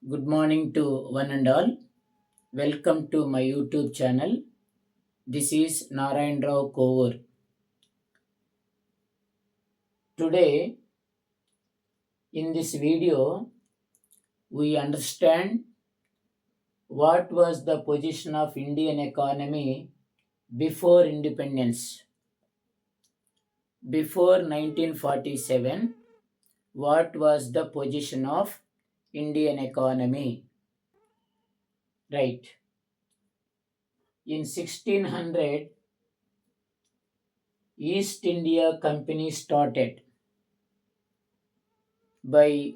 Good morning to one and all. Welcome to my YouTube channel. This is Narayan Rao Kovur. Today, in this video, we understand what was the position of Indian economy before independence. Before 1947, what was the position of Indian economy? Right. In 1600, East India Company started by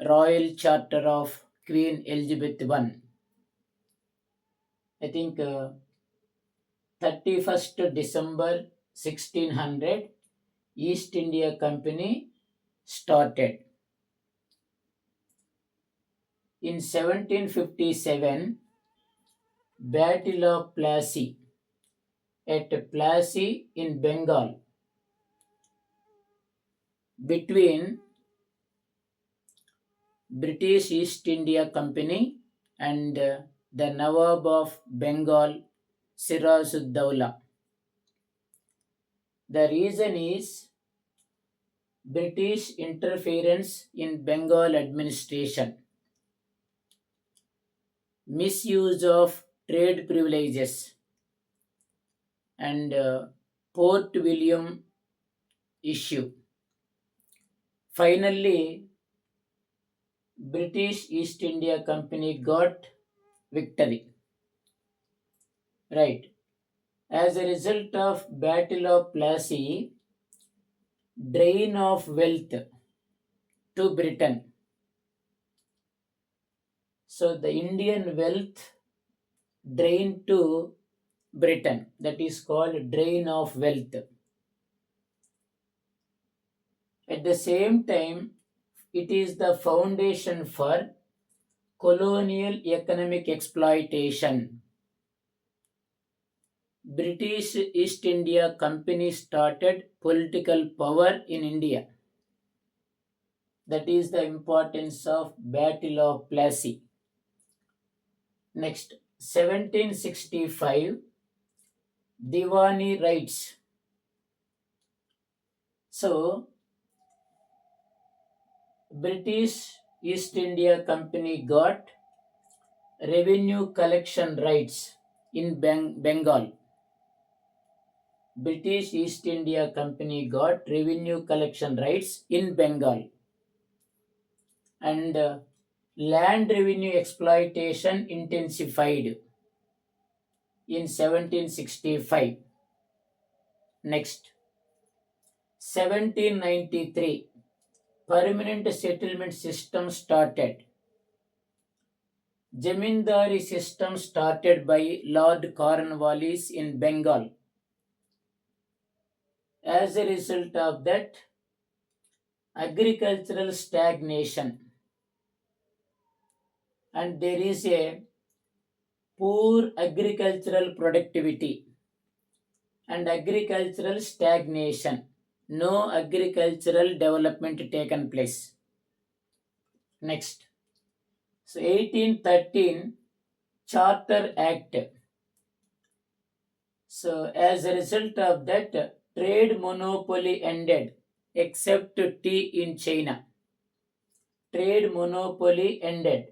Royal Charter of Queen Elizabeth I. I think 31st December 1600, East India Company started. In 1757, Battle of Plassey at Plassey in Bengal between British East India Company and the Nawab of Bengal, Sirajuddaula. The reason is British interference in Bengal administration, misuse of trade privileges, and Port William issue. Finally, British East India Company got victory. Right. As a result of Battle of Plassey, drain of wealth to Britain. So the Indian wealth drained to Britain. That is called drain of wealth. At the same time, it is the foundation for colonial economic exploitation. British East India Company started political power in India. That is the importance of Battle of Plassey. Next, 1765, Diwani rights. So, British East India Company got revenue collection rights in Bengal. British East India Company got revenue collection rights in Bengal, and land revenue exploitation intensified in 1765. Next, 1793, permanent settlement system started. Jamindari system started by Lord Cornwallis in Bengal. As a result of that, agricultural stagnation, and there is a poor agricultural productivity and agricultural stagnation. No agricultural development taken place. Next, so 1813 Charter Act. So as a result of that, trade monopoly ended except tea in China. Trade monopoly ended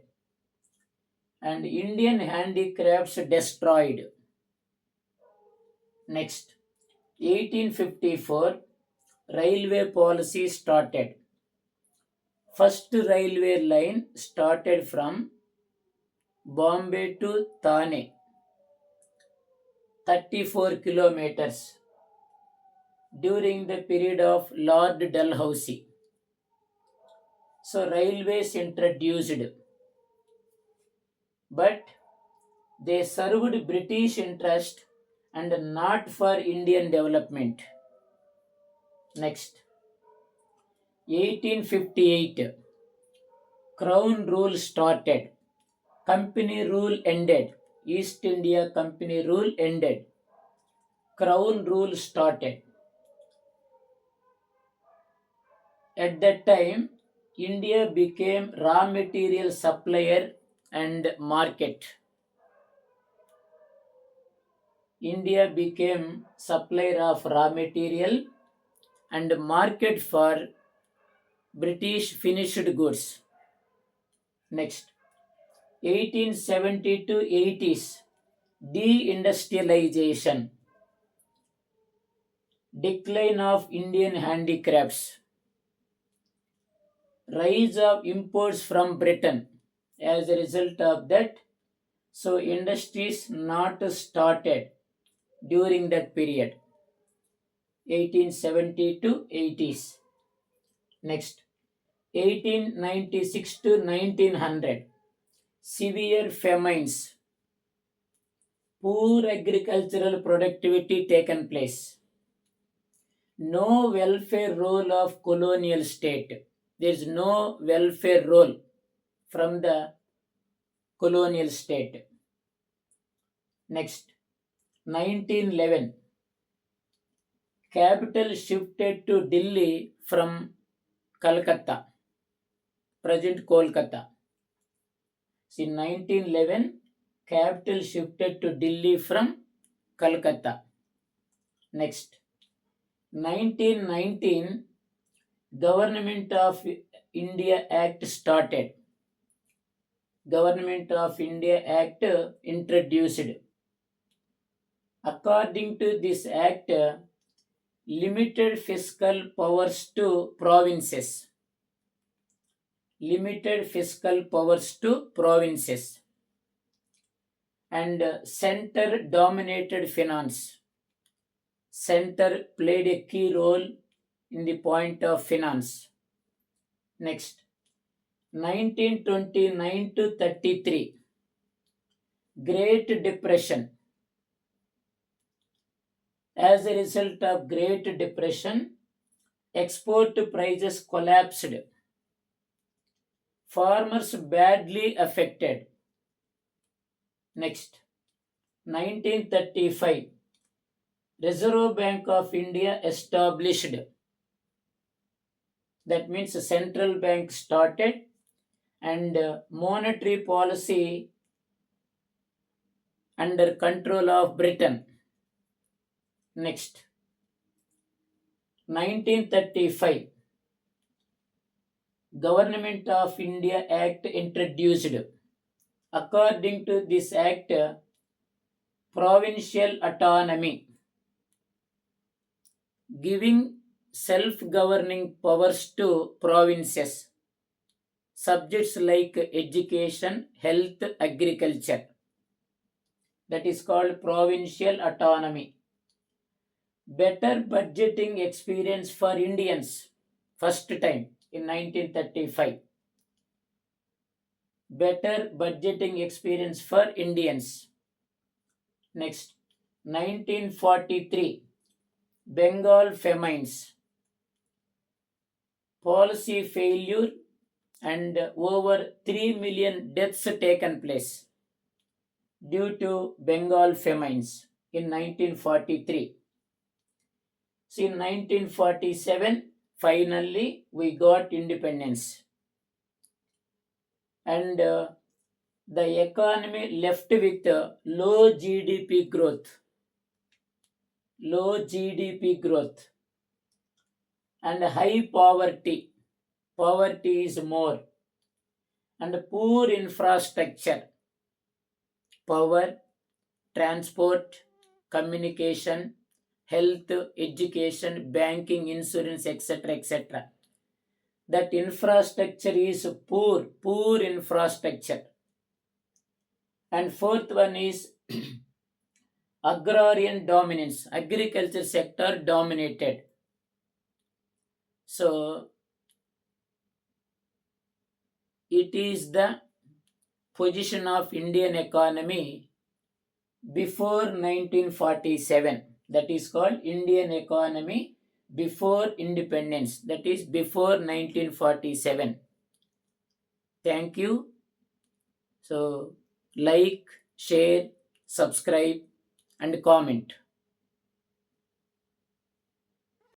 and Indian handicrafts destroyed. Next, 1854 railway policy started. First railway line started from Bombay to Thane, 34 kilometers during the period of Lord Dalhousie. So railways introduced, but they served British interest and not for Indian development. Next, 1858 Crown rule started. Company rule ended. East India Company rule ended. Crown rule started. At that time, India became raw material supplier and market. India became supplier of raw material and market for British finished goods. Next, 1870 to 80s, deindustrialization, decline of Indian handicrafts, rise of imports from Britain. As a result of that, so industries not started during that period, 1870 to 80s. Next, 1896 to 1900, severe famines, poor agricultural productivity taken place, no welfare role of colonial state. There is no welfare role from the colonial state. Next, 1911, capital shifted to Delhi from Calcutta, present Kolkata. In 1911, capital shifted to Delhi from Calcutta. Next, 1919, Government of India Act started. Government of India Act introduced. According to this act, limited fiscal powers to provinces. Limited fiscal powers to provinces. And center dominated finance. Center played a key role in the point of finance. Next, 1929 to 33, Great Depression. As a result of Great Depression, export prices collapsed. Farmers badly affected. Next, 1935, Reserve Bank of India established. That means the central bank started and monetary policy under control of Britain. Next, 1935, Government of India Act introduced. According to this act, provincial autonomy, giving self-governing powers to provinces, subjects like education, health, agriculture. That is called provincial autonomy. Better budgeting experience for Indians, first time in 1935. Better budgeting experience for Indians. Next, 1943, Bengal famines, policy failure, and over 3 million deaths taken place due to Bengal famines in 1943. So in 1947, finally we got independence. And the economy left with low GDP growth. Low GDP growth and high poverty. Poverty is more. And poor infrastructure. Power, transport, communication, health, education, banking, insurance, etc. etc. That infrastructure is poor infrastructure. And fourth one is agrarian dominance, agriculture sector dominated. So it is the position of Indian economy before 1947. That is called Indian economy before independence. That is before 1947. Thank you. So like, share, subscribe and comment.